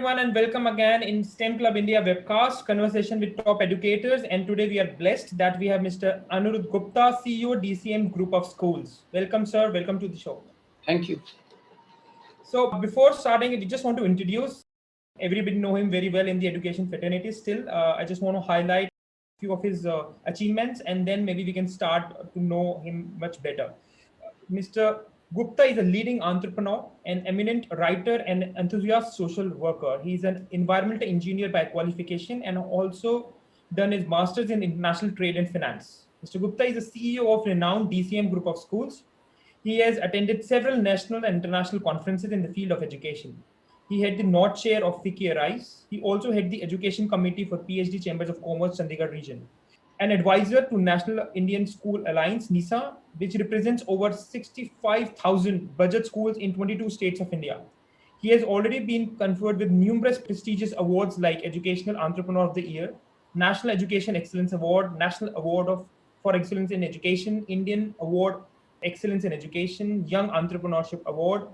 everyone, and welcome again in STEM Club India webcast conversation with top educators. And today we are blessed that we have Mr. Anirudh Gupta, CEO, DCM Group of Schools. Welcome, sir. Welcome to the show. Thank you. So before starting, we just want to introduce. Everybody know him very well in the education fraternity. Still, I just want to highlight a few of his achievements, and then maybe we can start to know him much better. Mr. Gupta is a leading entrepreneur, an eminent writer, and enthusiast social worker. He is an environmental engineer by qualification and also done his master's in international trade and finance. Mr. Gupta is the CEO of renowned DCM Group of Schools. He has attended several national and international conferences in the field of education. He had the North Chair of FICCI RISE. He also had the Education Committee for PhD Chambers of Commerce, Chandigarh region. An advisor to National Indian School Alliance, NISA, which represents over 65,000 budget schools in 22 states of India. He has already been conferred with numerous prestigious awards like Educational Entrepreneur of the Year, National Education Excellence Award, National Award for Excellence in Education, Indian Award Excellence in Education, Young Entrepreneurship Award,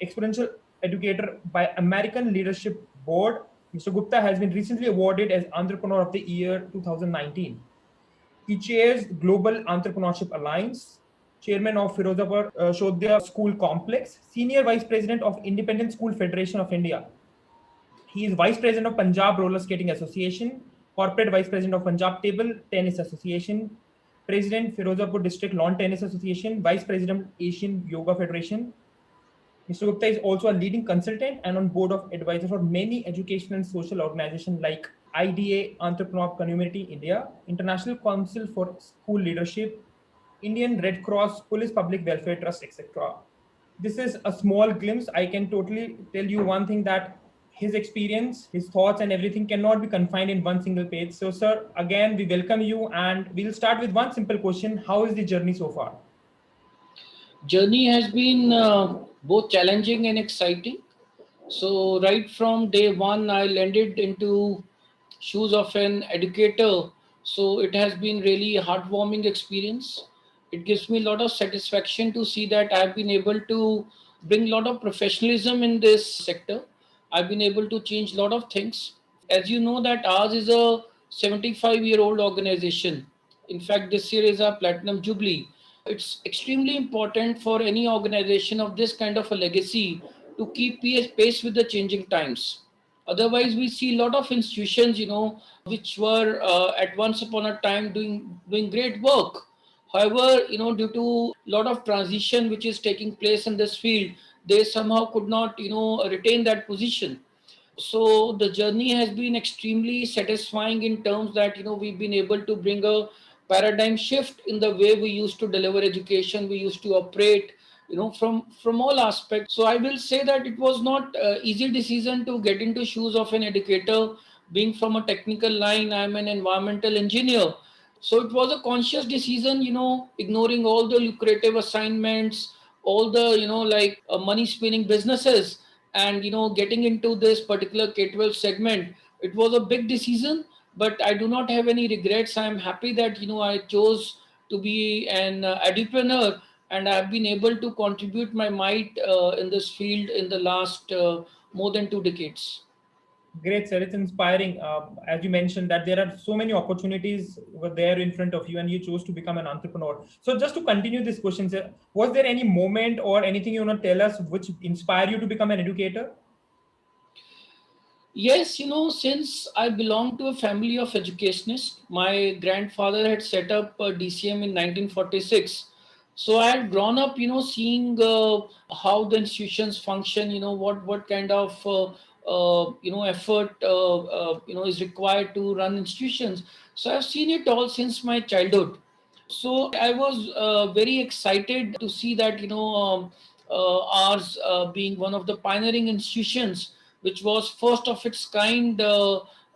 Exponential Educator by American Leadership Board. Mr. Gupta has been recently awarded as Entrepreneur of the Year 2019. He chairs Global Entrepreneurship Alliance, chairman of Firozapur Shodhya School Complex, senior vice president of Independent School Federation of India. He is vice president of Punjab Roller Skating Association, corporate vice president of Punjab Table Tennis Association, president Firozapur District Lawn Tennis Association, vice president Asian Yoga Federation. Mr. Gupta is also a leading consultant and on board of advisor for many educational and social organizations like IDA, Entrepreneur Community India, International Council for School Leadership, Indian Red Cross, Police Public Welfare Trust, etc. This is a small glimpse. I can totally tell you one thing, that his experience, his thoughts and everything cannot be confined in one single page. So sir, again, we welcome you and we'll start with one simple question. How is the journey so far? Journey has been both challenging and exciting. So right from day one, I landed into shoes of an educator. So it has been really a heartwarming experience. It gives me a lot of satisfaction to see that I've been able to bring a lot of professionalism in this sector. I've been able to change a lot of things. As you know that ours is a 75-year-old organization. In fact, this year is our platinum jubilee. It's extremely important for any organization of this kind of a legacy to keep pace with the changing times. Otherwise, we see a lot of institutions, which were at once upon a time doing great work. However, due to a lot of transition which is taking place in this field, they somehow could not, retain that position. So the journey has been extremely satisfying in terms that we've been able to bring a paradigm shift in the way we used to deliver education, we used to operate, from all aspects. So I will say that it was not easy decision to get into shoes of an educator. Being from a technical line, I'm an environmental engineer. So it was a conscious decision, ignoring all the lucrative assignments, all the money spinning businesses, and getting into this particular K-12 segment. It was a big decision, but I do not have any regrets. I'm happy that I chose to be an entrepreneur, and I've been able to contribute my might in this field in the last more than 2 decades. Great, sir. It's inspiring. As you mentioned, that there are so many opportunities were there in front of you, and you chose to become an entrepreneur. So, just to continue this question, sir, was there any moment or anything you want to tell us which inspired you to become an educator? Yes, since I belong to a family of educationists, my grandfather had set up a DCM in 1946. So I had grown up, seeing how the institutions function, what kind of, effort, is required to run institutions. So I've seen it all since my childhood. So I was very excited to see that, ours being one of the pioneering institutions, which was first of its kind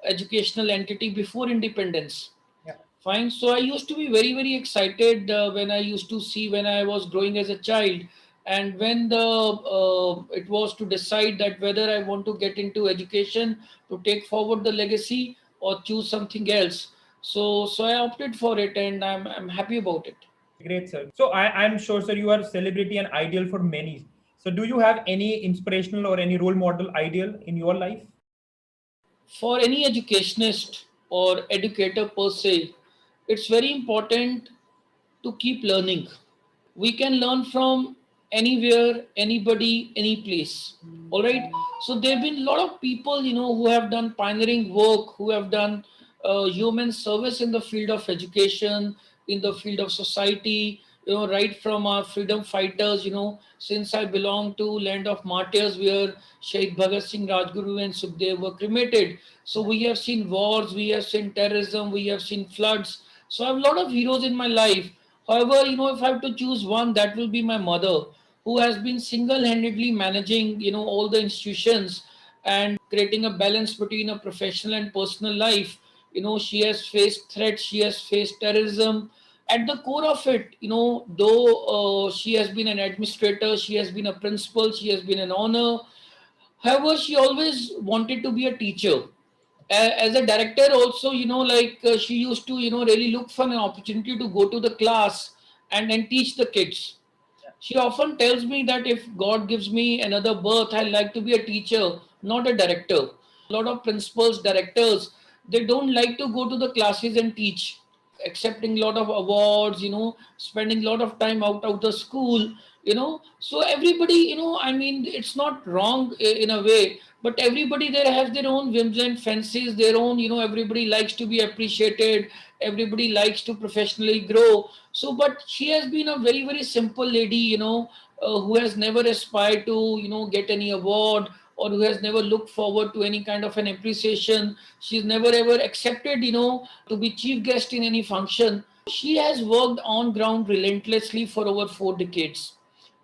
educational entity before independence. Yeah. Fine. So I used to be very, very excited when I used to see when I was growing as a child. And when it was to decide that whether I want to get into education to take forward the legacy or choose something else. So I opted for it, and I'm happy about it. Great, sir. So I'm sure, sir, you are a celebrity and ideal for many. So do you have any inspirational or any role model ideal in your life? for any educationist or educator per se, it's very important to keep learning. We can learn from anywhere, anybody, any place. All right. So there have been a lot of people, who have done pioneering work, who have done human service in the field of education, in the field of society. Right from our freedom fighters. Since I belong to land of martyrs, where Sheikh Bhagat Singh, Rajguru, and Sukhdev were cremated. So we have seen wars, we have seen terrorism, we have seen floods. So I have a lot of heroes in my life. However, if I have to choose one, that will be my mother, who has been single-handedly managing, all the institutions and creating a balance between a professional and personal life. She has faced threats, she has faced terrorism. At the core of it, though she has been an administrator, she has been a principal, she has been an honor. However, she always wanted to be a teacher. As a director also, she used to really look for an opportunity to go to the class and teach the kids. She often tells me that if God gives me another birth, I like to be a teacher, not a director. A lot of principals, directors, they don't like to go to the classes and teach, accepting a lot of awards, spending a lot of time out of the school. So everybody, I mean, it's not wrong in a way, but everybody there has their own whims and fancies, their own, everybody likes to be appreciated, everybody likes to professionally grow. So but she has been a very, very simple lady, who has never aspired to get any award, or who has never looked forward to any kind of an appreciation. She's never ever accepted to be chief guest in any function. She has worked on ground relentlessly for over 4 decades.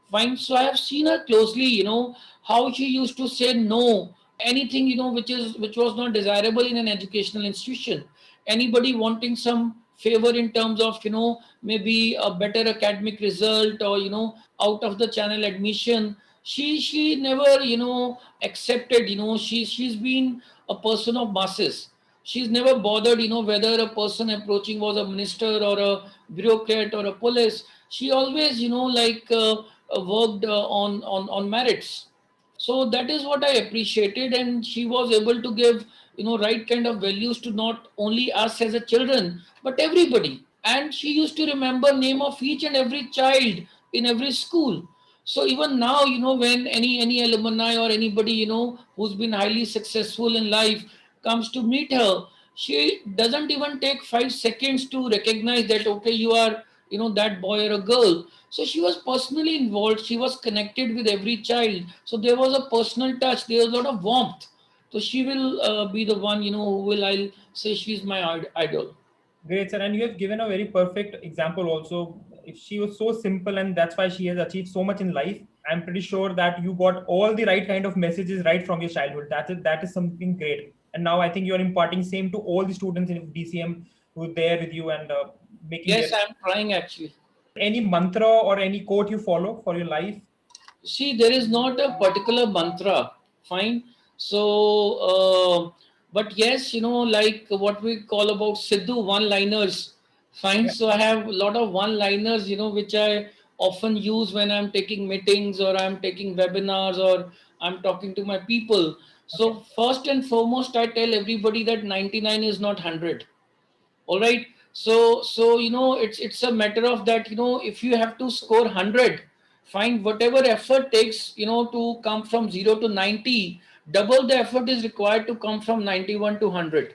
Fine. So I have seen her closely, how she used to say no, anything, which was not desirable in an educational institution. Anybody wanting some favor in terms of, maybe a better academic result, or, out of the channel admission, she never, accepted, she's been a person of masses. She's never bothered, whether a person approaching was a minister or a bureaucrat or a police. She always, worked on merits. So that is what I appreciated, and she was able to give right kind of values to not only us as a children, but everybody. And she used to remember name of each and every child in every school. So even now, when any alumni or anybody who's been highly successful in life comes to meet her, she doesn't even take 5 seconds to recognize that, okay, you are that boy or a girl. So she was personally involved, she was connected with every child, so there was a personal touch, there was a lot of warmth. So she will be the one who will, I'll say, she's my idol. Great, sir. And you have given a very perfect example also. If she was so simple and that's why she has achieved so much in life, I'm pretty sure that you got all the right kind of messages right from your childhood. That is something great. And now I think you're imparting same to all the students in DCM who are there with you and making Yes, their... I'm trying actually. Any mantra or any quote you follow for your life? See, there is not a particular mantra. Fine. So, but yes, like what we call about Sidhu one-liners. Fine. Yeah. So I have a lot of one-liners, which I often use when I'm taking meetings or I'm taking webinars or I'm talking to my people. So Okay. first and foremost, I tell everybody that 99 is not 100. All right. So it's a matter of that, if you have to score 100, find whatever effort takes to come from 0 to 90, double the effort is required to come from 91 to 100.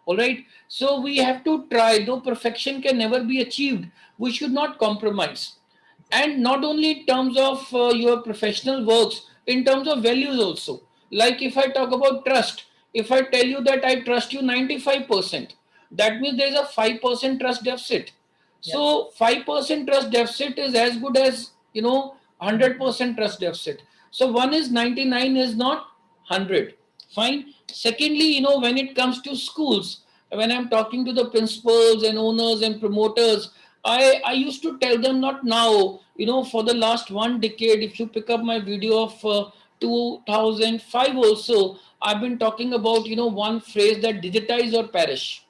All right. So we have to try, though perfection can never be achieved, we should not compromise. And not only in terms of your professional works, in terms of values also. Like if I talk about trust, if I tell you that I trust you 95%, that means there is a 5% trust deficit. Yeah. So 5% trust deficit is as good as 100% trust deficit. So one is 99 is not 100. Fine. Secondly, when it comes to schools, when I'm talking to the principals and owners and promoters, I used to tell them, not now, for the last 1 decade, if you pick up my video of 2005 also, I've been talking about, one phrase, that digitize or perish.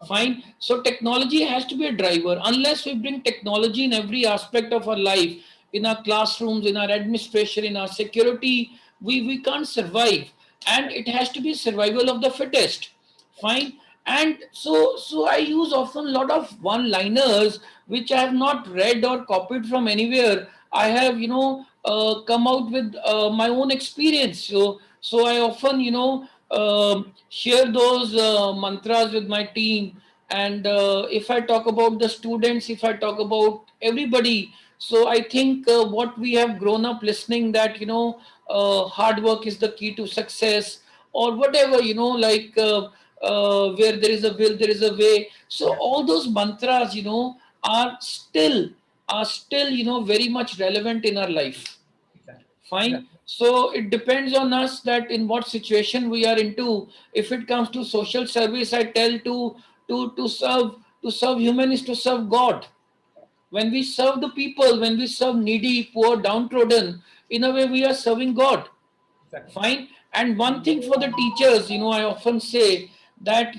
Okay. Fine. So technology has to be a driver. Unless we bring technology in every aspect of our life, in our classrooms, in our administration, in our security, we can't survive. and it has to be survival of the fittest. Fine. And so I use often a lot of one liners which I have not read or copied from anywhere. I have, come out with my own experience. So I often, share those mantras with my team. And if I talk about the students, if I talk about everybody, so I think what we have grown up listening, that hard work is the key to success, or whatever, like where there is a will, there is a way. So Yeah, all those mantras, are still very much relevant in our life. exactly. Fine. Exactly. So it depends on us that in what situation we are into. If it comes to social service, I tell to serve human is to serve God. When we serve the people, when we serve needy, poor, downtrodden, in a way we are serving God. Exactly. Fine. And one thing for the teachers, I often say that,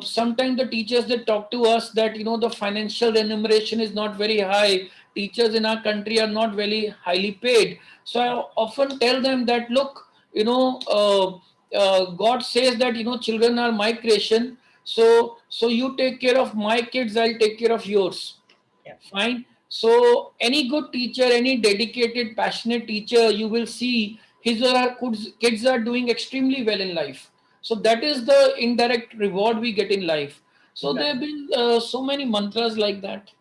sometimes the teachers, they talk to us that, the financial remuneration is not very high. Teachers in our country are not very highly paid. So I Yeah. often tell them that, look, God says that, children are my creation. So you take care of my kids, I'll take care of yours. Yeah. Fine. So any good teacher, any dedicated, passionate teacher, you will see his or her kids are doing extremely well in life. So that is the indirect reward we get in life. So there have Exactly. been so many mantras like that.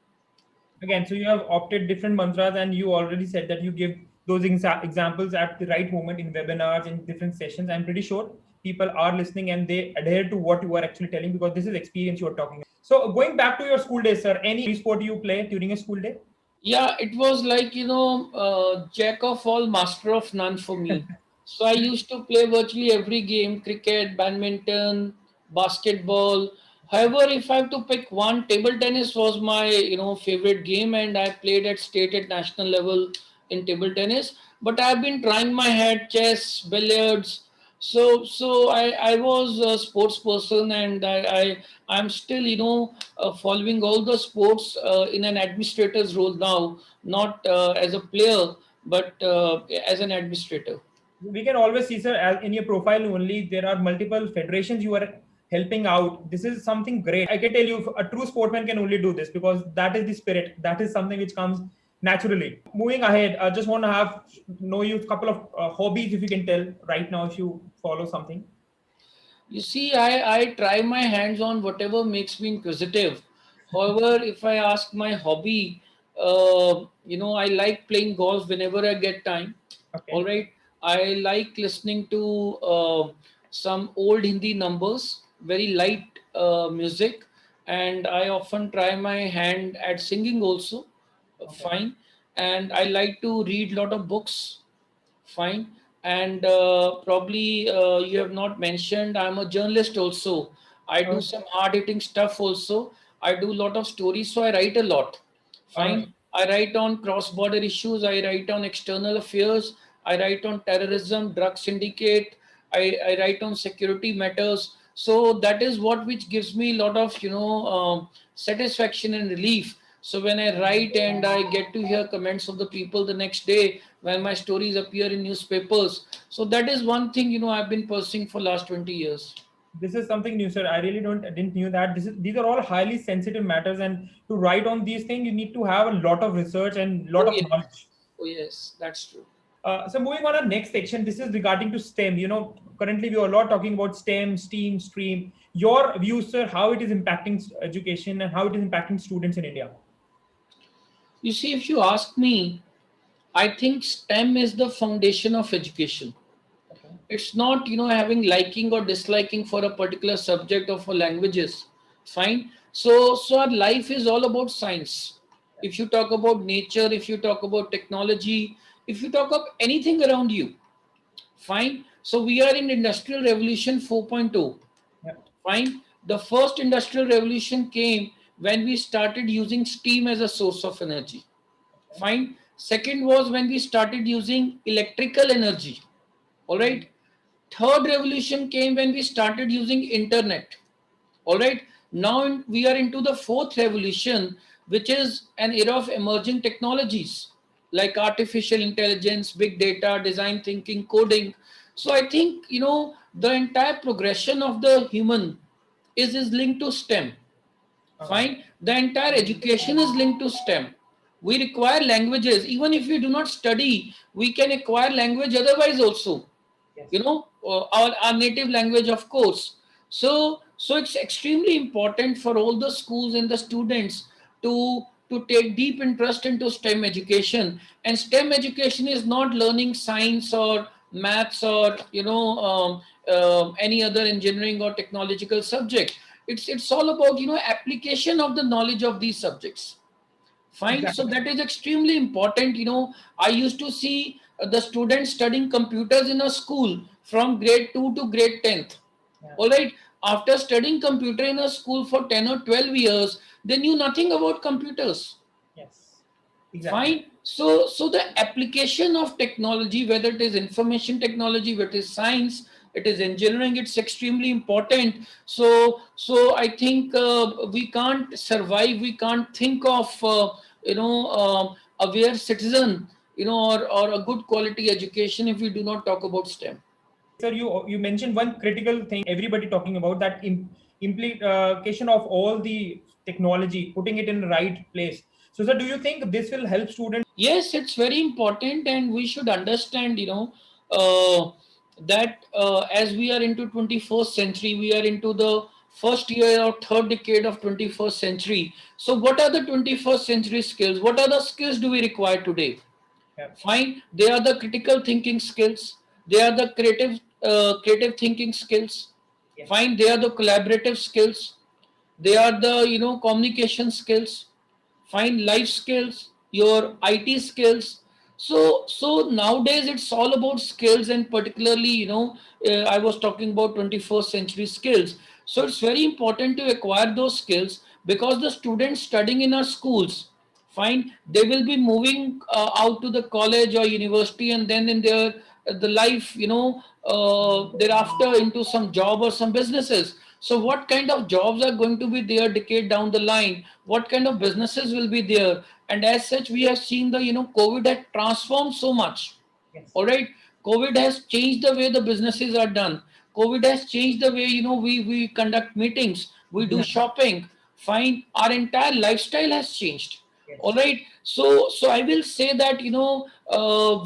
Again, so you have opted different mantras, and you already said that you give those examples at the right moment in webinars, in different sessions. I'm pretty sure people are listening and they adhere to what you are actually telling, because this is experience you're talking about. So going back to your school days, sir, any sport you play during a school day? Yeah, it was like, jack of all, master of none for me. So I used to play virtually every game: cricket, badminton, basketball. However, if I have to pick one, table tennis was my, favorite game, and I played at state and national level in table tennis. But I've been trying my head, chess, billiards. So I was a sports person, and I'm still, following all the sports in an administrator's role now, not as a player, but as an administrator. We can always see, sir, as in your profile only, there are multiple federations you are helping out. This is something great. I can tell you, a true sportsman can only do this, because that is the spirit. That is something which comes naturally. Moving ahead, I just want to know you a couple of hobbies, if you can tell right now, if you follow something. You see, I try my hands on whatever makes me inquisitive. However, if I ask my hobby, I like playing golf whenever I get time. All Okay. right. I like listening to some old Hindi numbers, very light music, and I often try my hand at singing also. Okay. Fine. And I like to read a lot of books. Fine. And probably you have not mentioned, I'm a journalist also. I do Okay. some hard hitting stuff also. I do a lot of stories, so I write a lot. Okay. Fine. I write on cross border issues, I write on external affairs, I write on terrorism, drug syndicate, I write on security matters. So that is what which gives me a lot of, satisfaction and relief. So when I write and I get to hear comments of the people the next day when my stories appear in newspapers, so that is one thing, I've been pursuing for last 20 years. This is something new, sir. I really didn't knew that. These are all highly sensitive matters, and to write on these things, you need to have a lot of research and lot Oh of yes, knowledge. oh yes, that's true. So moving on our next section, this is regarding to STEM. Currently we are a lot talking about STEM, STEAM, stream. Your views, sir, how it is impacting education and how it is impacting students in India. You see, if you ask me, I think STEM is the foundation of education. Okay. It's not, having liking or disliking for a particular subject or for languages. Fine. So our life is all about science. If you talk about nature, if you talk about technology, if you talk of anything around you, fine. So we are in industrial revolution 4.0. Yeah. Fine. The first industrial revolution came when we started using steam as a source of energy. Okay. Fine. Second was when we started using electrical energy. All right. Third revolution came when we started using internet. All right. Now we are into the fourth revolution, which is an era of emerging technologies like artificial intelligence, big data, design thinking, coding. So I think, the entire progression of the human is linked to STEM. Fine. The entire education is linked to STEM. We require languages. Even if we do not study, we can acquire language otherwise also. Yes. Our native language, of course. So it's extremely important for all the schools and the students to take deep interest into STEM education. And STEM education is not learning science or maths or any other engineering or technological subject. It's all about application of the knowledge of these subjects. Fine. So Exactly. that is extremely important. I used to see the students studying computers in a school from grade 2 to grade 10th. Yeah. All right. After studying computer in a school for 10 or 12 years, they knew nothing about computers. Yes. Exactly. Fine. So the application of technology, whether it is information technology, whether it is science, it is engineering, it's extremely important. So I think we can't survive, we can't think of aware citizen, or a good quality education if we do not talk about STEM. Sir, you mentioned one critical thing everybody talking about, that implication of all the technology, putting it in the right place. So, sir, do you think this will help students? Yes, it's very important, and we should understand, uh, that as we are into 21st century, we are into the first year or third decade of 21st century. So, what are the 21st century skills? What are the skills do we require today? Yeah. Fine, they are the critical thinking skills. They are the creative thinking skills. Yes. Fine, they are the collaborative skills. They are the communication skills. Fine, life skills, your IT skills. So nowadays it's all about skills, and particularly I was talking about 21st century skills. So it's very important to acquire those skills, because the students studying in our schools, fine, they will be moving out to the college or university, and then in their the life, thereafter into some job or some businesses. So what kind of jobs are going to be there decade down the line? What kind of businesses will be there? And as such, we have seen the COVID had transformed so much. Yes. All right, COVID has changed the way the businesses are done. COVID has changed the way we conduct meetings, we do Exactly. shopping. Fine, our entire lifestyle has changed. Yes. All right, so I will say that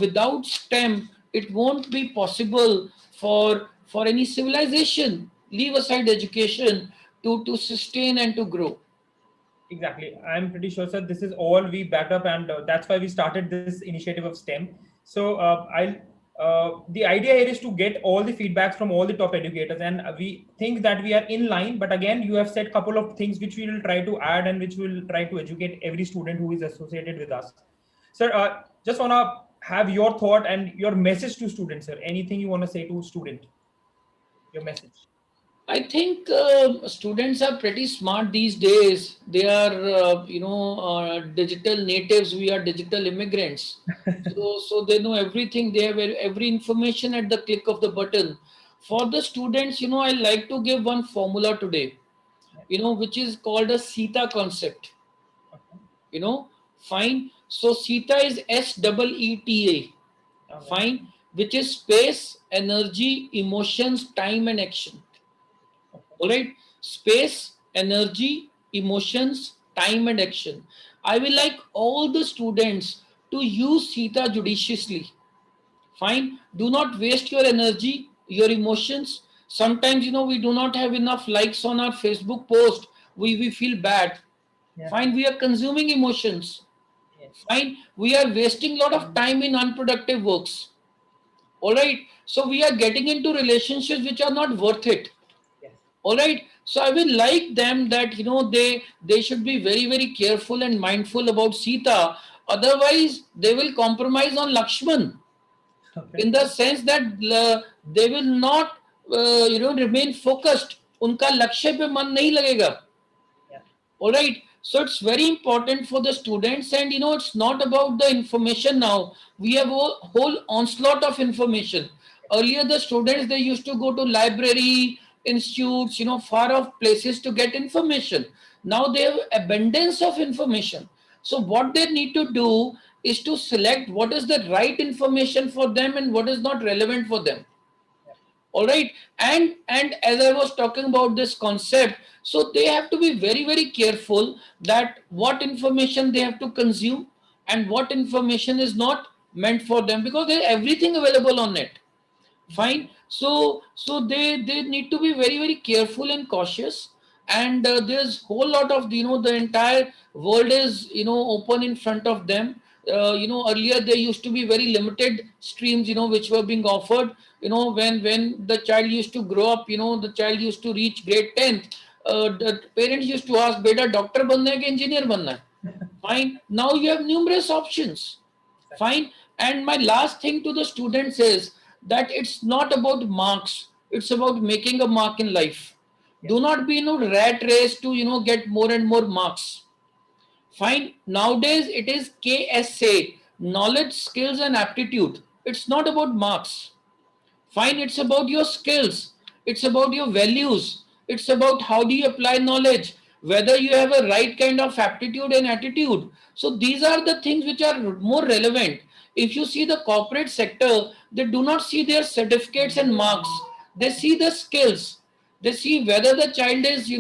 without STEM, it won't be possible for any civilization, leave aside education, to sustain and to grow. Exactly. I'm pretty sure, sir, this is all we backed up, and that's why we started this initiative of STEM. So, the idea here is to get all the feedbacks from all the top educators, and we think that we are in line. But again, you have said a couple of things which we will try to add and which will try to educate every student who is associated with us. Sir, just wanna have your thought and your message to students, sir. Anything you wanna say to student? Your message. I think students are pretty smart these days. They are, digital natives. We are digital immigrants. So they know everything. They have every information at the click of the button. For the students, I like to give one formula today, which is called a SETA concept. Okay. You know, fine. So SETA is SEETA. Okay. Fine, which is space, energy, emotions, time, and action. All right, space, energy, emotions, time, and action. I will like all the students to use SETA judiciously. Fine, do not waste your energy, your emotions. Sometimes we do not have enough likes on our Facebook post, we feel bad. Yeah. Fine, we are consuming emotions. Yes. Fine, we are wasting a lot of time in unproductive works. All right, so we are getting into relationships which are not worth it. Yes. All right, so I will like them that they should be very, very careful and mindful about Sita. Otherwise they will compromise on Lakshman, Okay. in the sense that they will not remain focused. Unka lakshya pe man nahi lagega. Yeah. All right, so it's very important for the students, and it's not about the information now. We have a whole onslaught of information. Earlier the students, they used to go to library, institutes, far off places to get information. Now they have abundance of information. So what they need to do is to select what is the right information for them and what is not relevant for them. All right. And as I was talking about this concept, so they have to be very, very careful that what information they have to consume and what information is not meant for them, because there's everything available on it. Fine. So they need to be very, very careful and cautious. And there's whole lot of, the entire world is, open in front of them. Earlier there used to be very limited streams, which were being offered. When the child used to grow up, the child used to reach grade 10th, the parents used to ask, beta doctor banna hai ki engineer banna hai? Fine. Now you have numerous options. Fine. And my last thing to the students is that it's not about marks. It's about making a mark in life. Yeah. Do not be in a rat race to, get more and more marks. Fine. Nowadays it is KSA, knowledge, skills and aptitude. It's not about marks. Fine. It's about your skills. It's about your values. It's about how do you apply knowledge, whether you have a right kind of aptitude and attitude. So these are the things which are more relevant. If you see the corporate sector, they do not see their certificates and marks. They see the skills. They see whether the child is,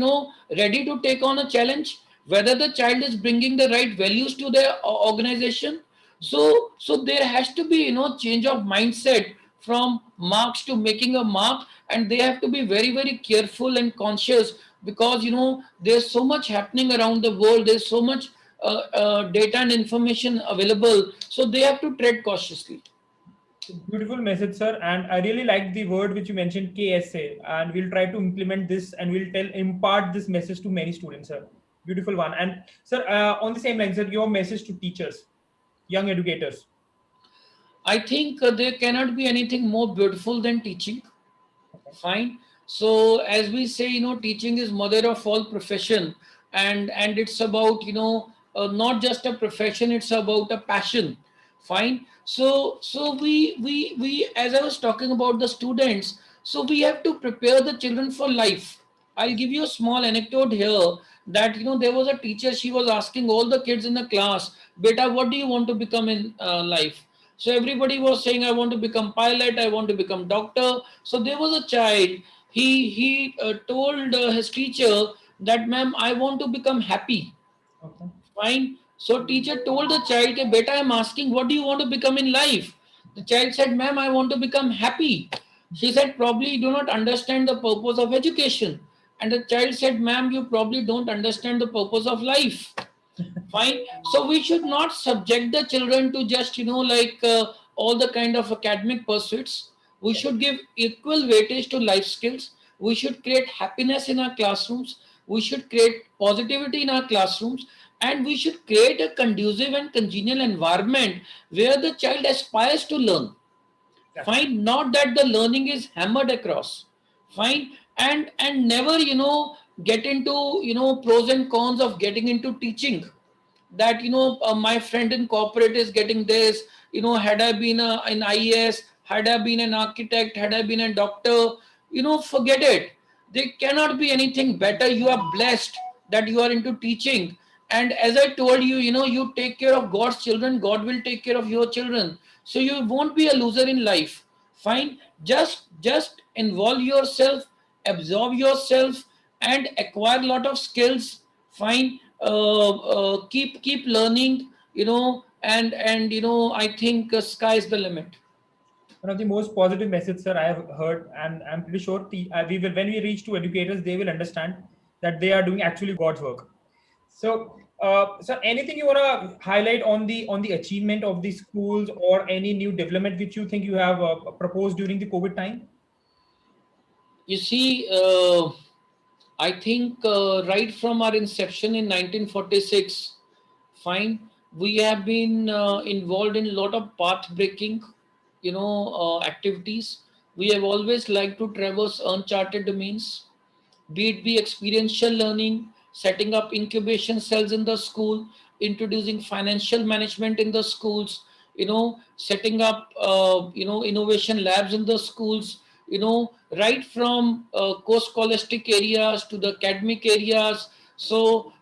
ready to take on a challenge, whether the child is bringing the right values to their organization. So there has to be, change of mindset from marks to making a mark, and they have to be very, very careful and conscious, because there's so much happening around the world. There's so much data and information available, so they have to tread cautiously. Beautiful message, sir. And I really like the word which you mentioned, KSA. And we'll try to implement this and we'll impart this message to many students, sir. Beautiful one. And sir, on the same line, sir, your message to teachers, young educators. I think there cannot be anything more beautiful than teaching. Okay. Fine. So as we say, teaching is mother of all profession, and it's about, not just a profession, it's about a passion. Fine. So we as I was talking about the students, so we have to prepare the children for life. I'll give you a small anecdote here, that there was a teacher, she was asking all the kids in the class, beta, what do you want to become in life? So everybody was saying, I want to become pilot, I want to become doctor. So there was a child, he told his teacher that, ma'am, I want to become happy. Okay. Fine. So teacher told the child, beta, I'm asking, what do you want to become in life? The child said, ma'am, I want to become happy. She said, probably you do not understand the purpose of education. And the child said, ma'am, you probably don't understand the purpose of life. Fine. So we should not subject the children to just, all the kind of academic pursuits. We should give equal weightage to life skills. We should create happiness in our classrooms. We should create positivity in our classrooms. And we should create a conducive and congenial environment where the child aspires to learn. Fine. Not that the learning is hammered across. Fine. And never, get into, pros and cons of getting into teaching. That, my friend in corporate is getting this, had I been an IAS, had I been an architect, had I been a doctor, forget it. There cannot be anything better. You are blessed that you are into teaching. And as I told you, you take care of God's children, God will take care of your children. So you won't be a loser in life. Fine. Just involve yourself, absorb yourself, and acquire a lot of skills. Fine. Keep learning, and I think sky is the limit. One of the most positive messages, sir, I have heard, and I'm pretty sure when we reach to educators, they will understand that they are doing actually God's work. So, sir, anything you want to highlight on the achievement of the schools, or any new development which you think you have proposed during the COVID time? You see, I think right from our inception in 1946, fine, we have been involved in a lot of path breaking, activities. We have always liked to traverse uncharted domains, be it be experiential learning, setting up incubation cells in the school, introducing financial management in the schools, setting up, innovation labs in the schools, right from co-scholastic areas to the academic areas. So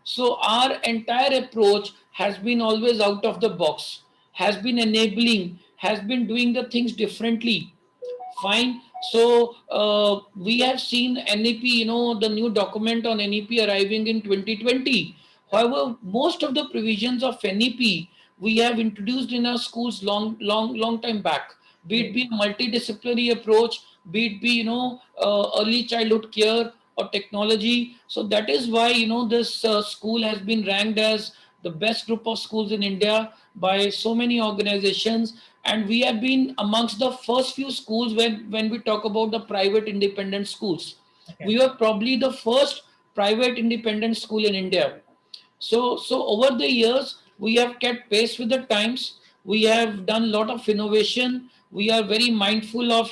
our entire approach has been always out of the box, has been enabling, has been doing the things differently. Fine. So we have seen NEP, the new document on NEP arriving in 2020. However, most of the provisions of NEP we have introduced in our schools long time back. Be it Great. be a multidisciplinary approach, be it be early childhood care or technology. So that is why this school has been ranked as the best group of schools in India by so many organizations, and we have been amongst the first few schools when we talk about the private independent schools. Okay. We were probably the first private independent school in India. So over the years, we have kept pace with the times. We have done a lot of innovation. We are very mindful of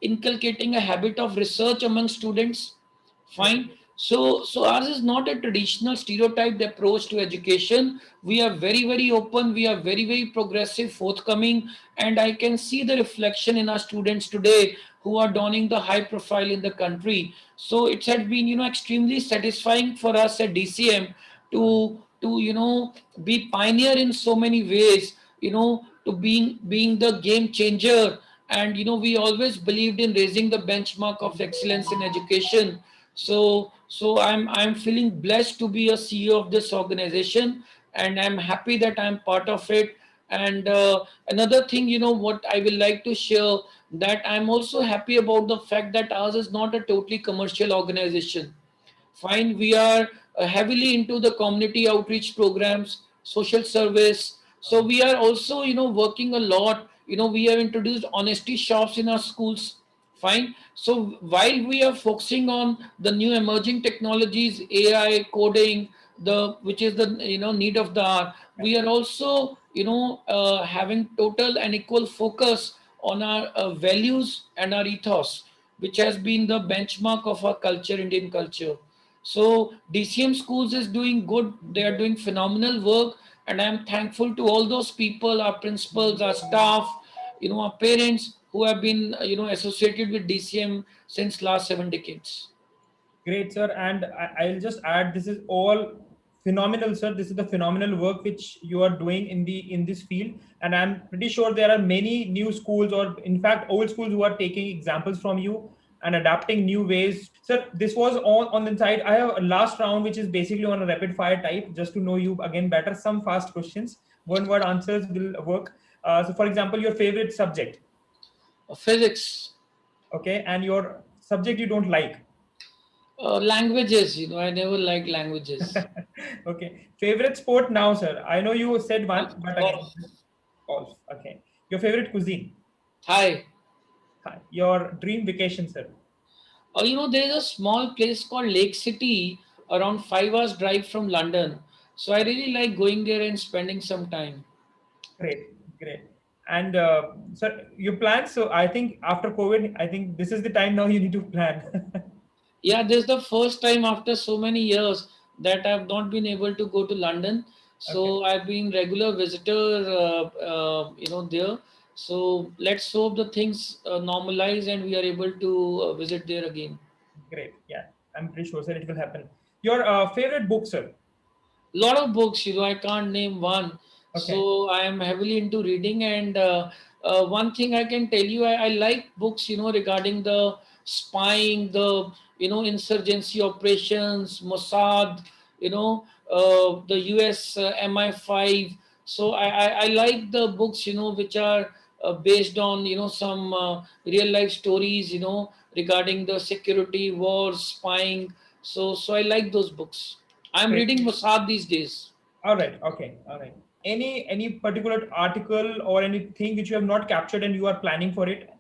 inculcating a habit of research among students. Great. Fine. So ours is not a traditional stereotyped approach to education. We are very open. We are very progressive, forthcoming, and I can see the reflection in our students today who are donning the high profile in the country. So it had been extremely satisfying for us at DCM to be pioneer in so many ways. To being the game changer, and we always believed in raising the benchmark of excellence in education. So I'm feeling blessed to be a CEO of this organization, and I'm happy that I'm part of it. And another thing, what I will like to share, that I'm also happy about the fact that ours is not a totally commercial organization. Fine, we are heavily into the community outreach programs, social service. So we are also working a lot. We have introduced honesty shops in our schools. Fine. So while we are focusing on the new emerging technologies, AI, coding, the which is the need of the hour, we are also having total and equal focus on our values and our ethos, which has been the benchmark of our culture, Indian culture. So DCM schools is doing good. They are doing phenomenal work, and I am thankful to all those people, our principals, our staff, our parents who have been associated with DCM since last 7 decades. Great, sir. And I'll just add, this is all phenomenal, sir. This is the phenomenal work which you are doing in this field. And I'm pretty sure there are many new schools, or in fact old schools, who are taking examples from you and adapting new ways. Sir, this was on the side. I have a last round, which is basically on a rapid fire type, just to know you again better. Some fast questions, one word answers will work. So for example, your favorite subject. Physics. Okay, and your subject you don't like. Languages, I never liked languages. Okay. Favorite sport now, sir? I know you said one, but again, Golf. golf. Okay. Your favorite cuisine? Hi. Hi. Your dream vacation, sir? There is a small place called Lake City, around 5 hours drive from London. So I really like going there and spending some time. Great, great. And sir, your plans? So I think after COVID, I think this is the time now you need to plan. Yeah, this is the first time after so many years that I've not been able to go to London. Okay, So I've been regular visitor, there. So let's hope the things normalize and we are able to visit there again. great. Yeah, I'm pretty sure, sir, it will happen. Your favorite book, sir? Lot of books, I can't name one. Okay, So I am heavily into reading, and one thing I can tell you, I like books, regarding the spying, the insurgency operations, Mossad, the US MI5. So I like the books, which are based on some real life stories, regarding the security, wars, spying. So I like those books. I'm great. reading Mossad these days. All right. Okay. All right. Any particular article or anything which you have not captured and you are planning for it?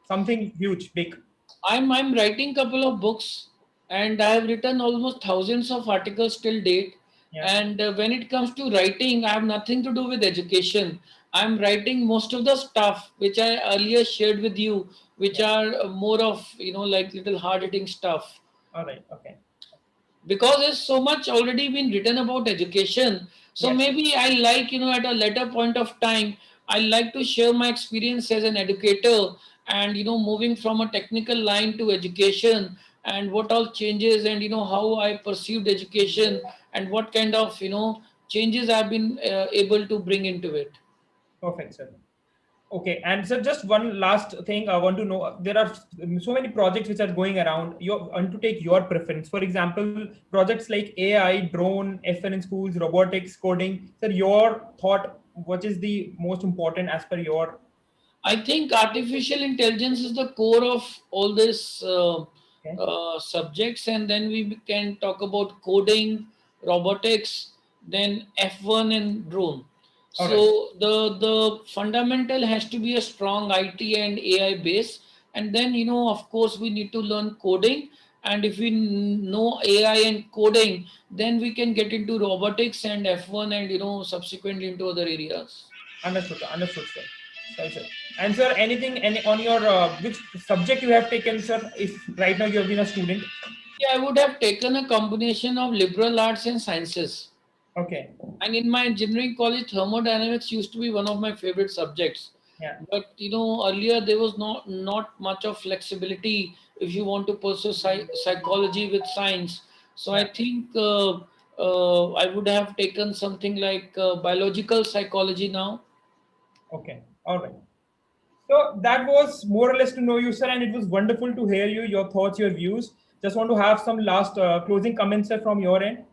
Something huge, big. I'm writing couple of books, and I have written almost thousands of articles till date. Yeah. And when it comes to writing, I have nothing to do with education. I'm writing most of the stuff which I earlier shared with you, which Yeah. are more of like little hard hitting stuff. All right. Okay. Because there's so much already been written about education, so Yes. maybe I like at a later point of time I like to share my experience as an educator, and moving from a technical line to education, and what all changes, and how I perceived education, and what kind of changes I've been able to bring into it. Perfect, sir. Okay, and so just one last thing I want to know. There are so many projects which are going around. You want to take your preference. For example, projects like AI, drone, FN in schools, robotics, coding. Sir, your thought, what is the most important as per your? I think artificial intelligence is the core of all these Okay. subjects, and then we can talk about coding, robotics, then F1 and drone. All right. So the fundamental has to be a strong IT and AI base, and then of course we need to learn coding. And if we know AI and coding, then we can get into robotics and F1 and subsequently into other areas. Understood. Understood, sir. Sorry, sir. And sir, anything any on your which subject you have taken, sir? If right now you have been a student. Yeah, I would have taken a combination of liberal arts and sciences. Okay. And in my engineering college, thermodynamics used to be one of my favorite subjects. Yeah. But earlier there was not much of flexibility if you want to pursue psychology with science. So I Yeah. think I would have taken something like biological psychology now. Okay. All right. So that was more or less to know you, sir, and it was wonderful to hear you, your thoughts, your views. Just want to have some last closing comments, sir, from your end.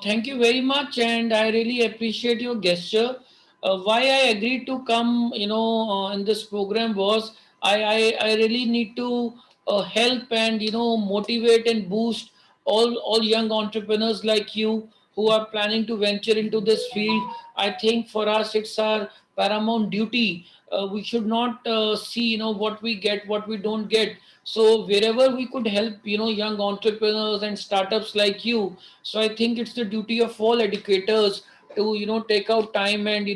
Thank you very much, and I really appreciate your gesture. Why I agreed to come, in this program was I really need to help and motivate and boost all young entrepreneurs like you who are planning to venture into this field. I think for us it's our paramount duty. We should not see what we get, what we don't get. So wherever we could help young entrepreneurs and startups like you, so I think it's the duty of all educators to take out time and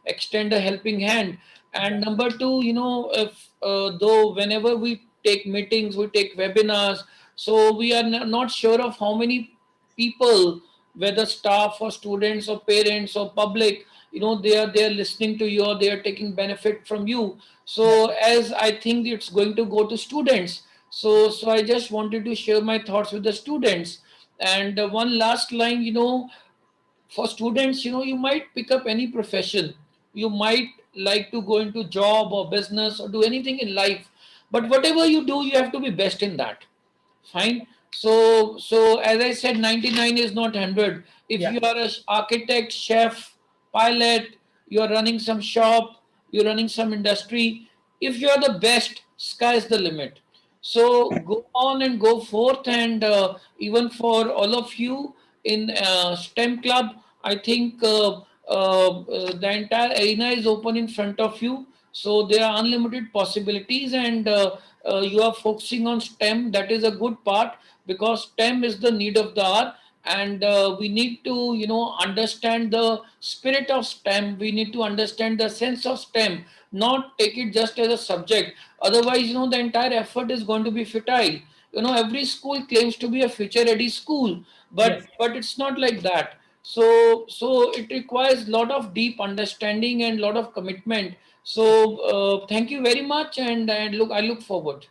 extend a helping hand. And Yeah. number two, if though whenever we take meetings, we take webinars, so we are not sure of how many people, whether staff or students or parents or public, they are listening to you or they are taking benefit from you. Yeah. So as I think it's going to go to students, so I just wanted to share my thoughts with the students. And one last line, for students, you might pick up any profession. You might like to go into job or business or do anything in life. But whatever you do, you have to be best in that. Fine. So as I said, 99 is not 100. If Yeah. you are an architect, chef, pilot, you are running some shop, you're running some industry. If you are the best, sky is the limit. So go on and go forth. And even for all of you in STEM club, I think the entire arena is open in front of you. So there are unlimited possibilities, and you are focusing on STEM. That is a good part because STEM is the need of the hour, and we need to understand the spirit of STEM. We need to understand the sense of STEM, not take it just as a subject. Otherwise, the entire effort is going to be futile. Every school claims to be a future ready school, but Yes. it's not like that. So it requires a lot of deep understanding and a lot of commitment. So thank you very much, and I look forward.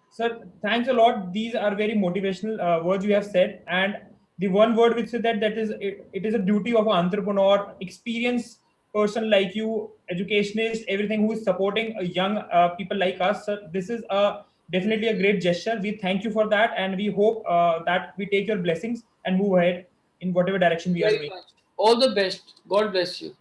Sir, thanks a lot. These are very motivational words you have said. And the one word which is that is it is a duty of an entrepreneur, experienced person like you, educationist, everything who is supporting a young people like us. Sir, this is a definitely a great gesture. We thank you for that, and we hope that we take your blessings and move ahead in whatever direction we are Very doing. much. All the best. God bless you.